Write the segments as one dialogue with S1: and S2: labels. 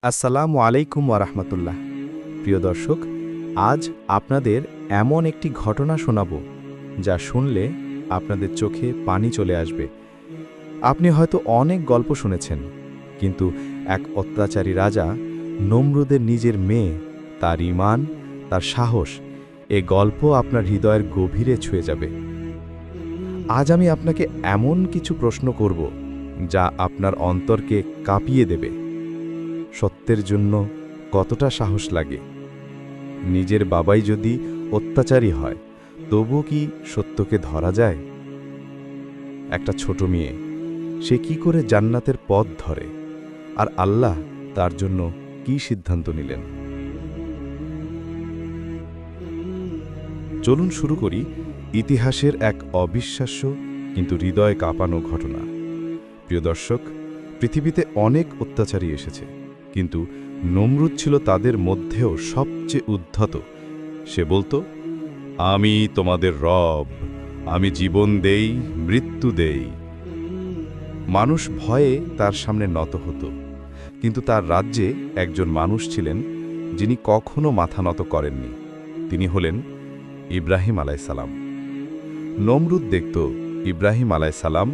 S1: আসসালামু আলাইকুম ওয়ারাহমাতুল্লাহ। প্রিয় দর্শক, আজ আপনাদের এমন একটি ঘটনা শোনাব যা শুনলে আপনাদের চোখে পানি চলে আসবে। আপনি হয়তো অনেক গল্প শুনেছেন, কিন্তু এক অত্যাচারী রাজা নমরুদের নিজের মেয়ে, তার ঈমান, তার সাহস, এ গল্প আপনার হৃদয়ের গভীরে ছুঁয়ে যাবে। আজ আমি আপনাকে এমন কিছু প্রশ্ন করব যা আপনার অন্তরকে কাঁপিয়ে দেবে। সত্যের জন্য কতটা সাহস লাগে? নিজের বাবাই যদি অত্যাচারী হয়, তবু কি সত্যকে ধরা যায়? একটা ছোট মেয়ে, সে কি করে জান্নাতের পথ ধরে, আর আল্লাহ তার জন্য কি সিদ্ধান্ত নিলেন? চলুন শুরু করি ইতিহাসের এক অবিশ্বাস্য কিন্তু হৃদয় কাঁপানো ঘটনা। প্রিয় দর্শক, পৃথিবীতে অনেক অত্যাচারী এসেছে, কিন্তু নমরুদ ছিল তাদের মধ্যেও সবচেয়ে উদ্ধত। সে বলতো, আমি তোমাদের রব, আমি জীবন দেই, মৃত্যু দেই। মানুষ ভয়ে তার সামনে নত হতো, কিন্তু তার রাজ্যে একজন মানুষ ছিলেন যিনি কখনো মাথা নত করেননি। তিনি হলেন ইব্রাহিম আলাইসালাম। নমরুদ দেখত ইব্রাহিম আলাইসালাম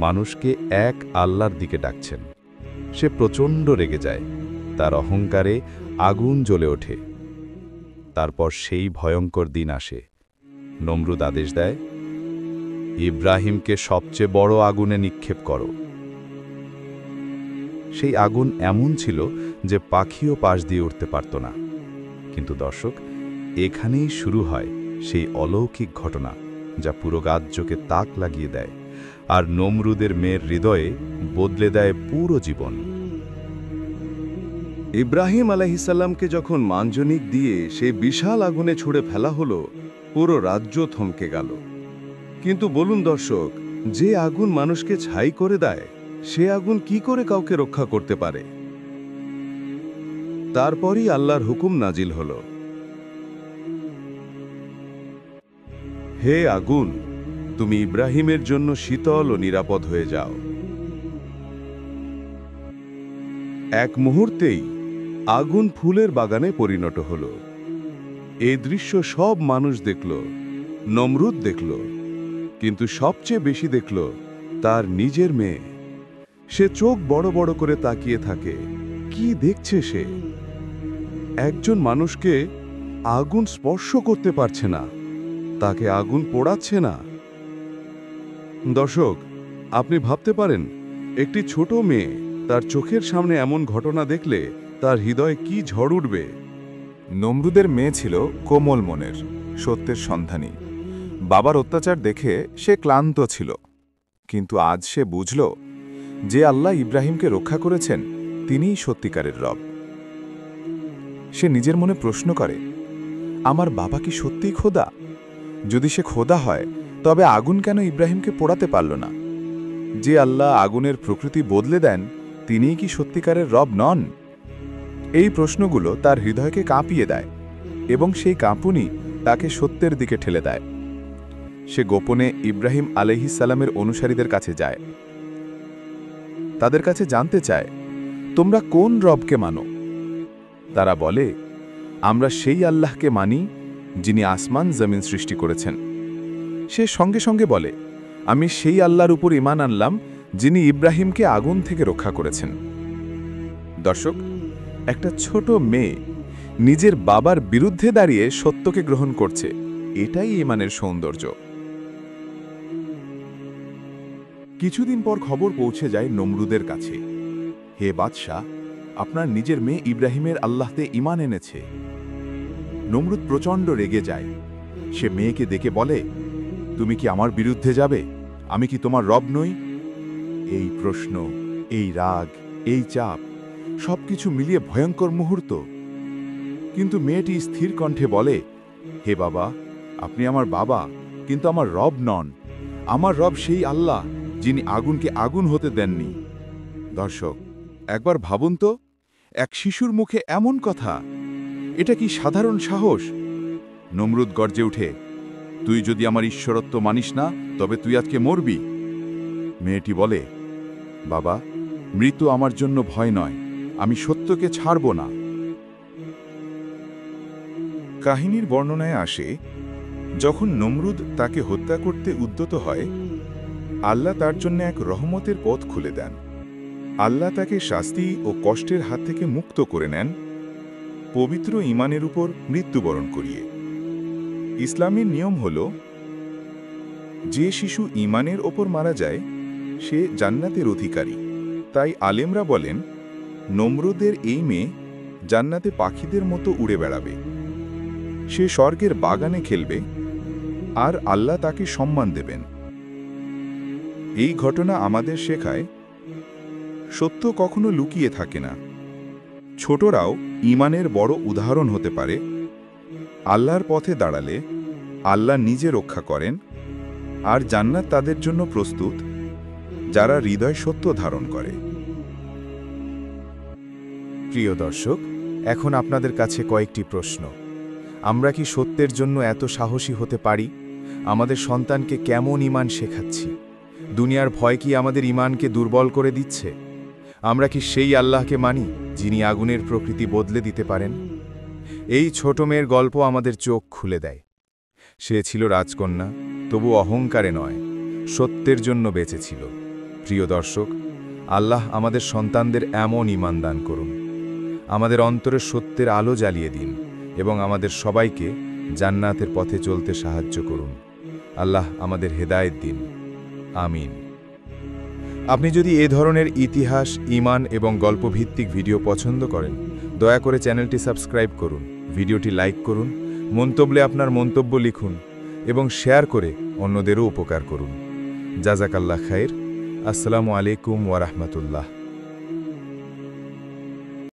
S1: মানুষকে এক আল্লাহর দিকে ডাকছেন। সে প্রচণ্ড রেগে যায়, তার অহংকারে আগুন জ্বলে ওঠে। তারপর সেই ভয়ঙ্কর দিন আসে। নমরুদ আদেশ দেয়, ইব্রাহিমকে সবচেয়ে বড় আগুনে নিক্ষেপ করো। সেই আগুন এমন ছিল যে পাখিও পাশ দিয়ে উঠতে পারত না। কিন্তু দর্শক, এখানেই শুরু হয় সেই অলৌকিক ঘটনা যা পুরো রাজ্যকে তাক লাগিয়ে দেয়, আর নমরুদের মেয়ের হৃদয়ে বদলে দেয় পুরো জীবন।
S2: ইব্রাহিম আলাইহিসাল্লামকে যখন মাঞ্জনিক দিয়ে সেই বিশাল আগুনে ছুঁড়ে ফেলা হলো, পুরো রাজ্য থমকে গেল। কিন্তু বলুন দর্শক, যে আগুন মানুষকে ছাই করে দেয়, সে আগুন কি করে কাউকে রক্ষা করতে পারে? তারপরই আল্লাহর হুকুম নাজিল হল, হে আগুন, তুমি ইব্রাহিমের জন্য শীতল ও নিরাপদ হয়ে যাও। এক মুহূর্তেই আগুন ফুলের বাগানে পরিণত হল। এই দৃশ্য সব মানুষ দেখল, নমরুদ দেখল, কিন্তু সবচেয়ে বেশি দেখল তার নিজের মেয়ে। সে চোখ বড় বড় করে তাকিয়ে থাকে। কি দেখছে সে? একজন মানুষকে আগুন স্পর্শ করতে পারছে না, তাকে আগুন পোড়াচ্ছে না। দর্শক, আপনি ভাবতে পারেন, একটি ছোট মেয়ে তার চোখের সামনে এমন ঘটনা দেখলে তার হৃদয়ে কি ঝড় উঠবে।
S3: নমরুদের মেয়ে ছিল কোমল মনের, সত্যের সন্ধানী। বাবার অত্যাচার দেখে সে ক্লান্ত ছিল, কিন্তু আজ সে বুঝল যে আল্লাহ ইব্রাহিমকে রক্ষা করেছেন তিনিই সত্যিকারের রব। সে নিজের মনে প্রশ্ন করে, আমার বাবা কি সত্যিই খোদা? যদি সে খোদা হয়, তবে আগুন কেন ইব্রাহিমকে পোড়াতে পারল না? যে আল্লাহ আগুনের প্রকৃতি বদলে দেন, তিনিই কি সত্যিকারের রব নন? এই প্রশ্নগুলো তার হৃদয়কে কাঁপিয়ে দেয়, এবং সেই কাঁপুনি তাকে সত্যের দিকে ঠেলে দেয়। সে গোপনে ইব্রাহিম আলাইহিসসালামের অনুসারীদের কাছে যায়। তাদের কাছে জানতে চায়, তোমরা কোন রবকে মানো? তারা বলে, আমরা সেই আল্লাহকে মানি যিনি আসমান জমিন সৃষ্টি করেছেন। সে সঙ্গে সঙ্গে বলে, আমি সেই আল্লাহর উপর ঈমান আনলাম যিনি ইব্রাহিমকে আগুন থেকে রক্ষা করেছেন। দর্শক, একটা ছোট মেয়ে নিজের বাবার বিরুদ্ধে দাঁড়িয়ে সত্যকে গ্রহণ করছে, এটাই ঈমানের সৌন্দর্য। কিছুদিন পর খবর পৌঁছে যায় নমরুদের কাছে, হে বাদশাহ, আপনার নিজের মেয়ে ইব্রাহিমের আল্লাহতে ঈমান এনেছে। নমরুদ প্রচণ্ড রেগে যায়। সে মেয়েকে ডেকে বলে, তুমি কি আমার বিরুদ্ধে যাবে? আমি কি তোমার রব নই? এই প্রশ্ন, এই রাগ, এই চাপ, সবকিছু মিলিয়ে ভয়ঙ্কর মুহূর্ত। কিন্তু মেয়েটি স্থির কণ্ঠে বলে, হে বাবা, আপনি আমার বাবা, কিন্তু আমার রব নন। আমার রব সেই আল্লাহ যিনি আগুনকে আগুন হতে দেননি। দর্শক, একবার ভাবুন তো, এক শিশুর মুখে এমন কথা, এটা কি সাধারণ সাহস? নমরুদ গর্জে উঠে, তুই যদি আমার ঈশ্বরত্ব মানিস না, তবে তুই আজকে মরবি। মেয়েটি বলে, বাবা, মৃত্যু আমার জন্য ভয় নয়,
S2: আমি সত্যকে ছাড়ব না।
S3: কাহিনীর বর্ণনায় আসে, যখন নমরুদ তাকে হত্যা করতে উদ্যত হয়, আল্লাহ তার জন্য এক রহমতের পথ খুলে দেন। আল্লাহ তাকে শাস্তি ও কষ্টের হাত থেকে মুক্ত করে নেন, পবিত্র ঈমানের উপর মৃত্যুবরণ করিয়ে। ইসলামের নিয়ম হল, যে শিশু ঈমানের ওপর মারা যায় সে জান্নাতের অধিকারী। তাই আলেমরা বলেন, নমরুদের এই মেয়ে জান্নাতে পাখিদের মতো উড়ে বেড়াবে, সে স্বর্গের বাগানে খেলবে, আর আল্লাহ তাকে সম্মান দেবেন। এই ঘটনা আমাদের শেখায়, সত্য কখনো লুকিয়ে থাকে না। ছোটরাও ঈমানের বড় উদাহরণ হতে পারে। আল্লাহর পথে দাঁড়ালে আল্লাহ নিজে রক্ষা করেন, আর জান্নাত তাদের জন্য প্রস্তুত যারা হৃদয় সত্য ধারণ করে।
S1: প্রিয় দর্শক, এখন আপনাদের কাছে কয়েকটি প্রশ্ন। আমরা কি সত্যের জন্য এত সাহসী হতে পারি? আমাদের সন্তানকে কেমন ঈমান শেখাচ্ছি? দুনিয়ার ভয় কি আমাদের ঈমানকে দুর্বল করে দিচ্ছে? আমরা কি সেই আল্লাহকে মানি যিনি আগুনের প্রকৃতি বদলে দিতে পারেন? এই ছোট মেয়ের গল্প আমাদের চোখ খুলে দেয়। সে ছিল রাজকন্যা, তবু অহংকারে নয়, সত্যের জন্য বেঁচেছিল। প্রিয় দর্শক, আল্লাহ আমাদের সন্তানদের এমন ঈমান দান করুন। আমাদের অন্তরে সত্যের আলো জ্বালিয়ে দিন এবং আমাদের সবাইকে জান্নাতের পথে চলতে সাহায্য করুন। আল্লাহ আমাদের হেদায়েত দিন। আমিন। আপনি যদি এ ধরনের ইতিহাস, ঈমান এবং গল্পভিত্তিক ভিডিও পছন্দ করেন, দয়া করে চ্যানেলটি সাবস্ক্রাইব করুন, ভিডিওটি লাইক করুন, মন্তব্যে আপনার মন্তব্য লিখুন এবং শেয়ার করে অন্যদেরও উপকার করুন। জাযাকাল্লাহ খাইর। আসসালামু আলাইকুম ওয়া রাহমাতুল্লাহ।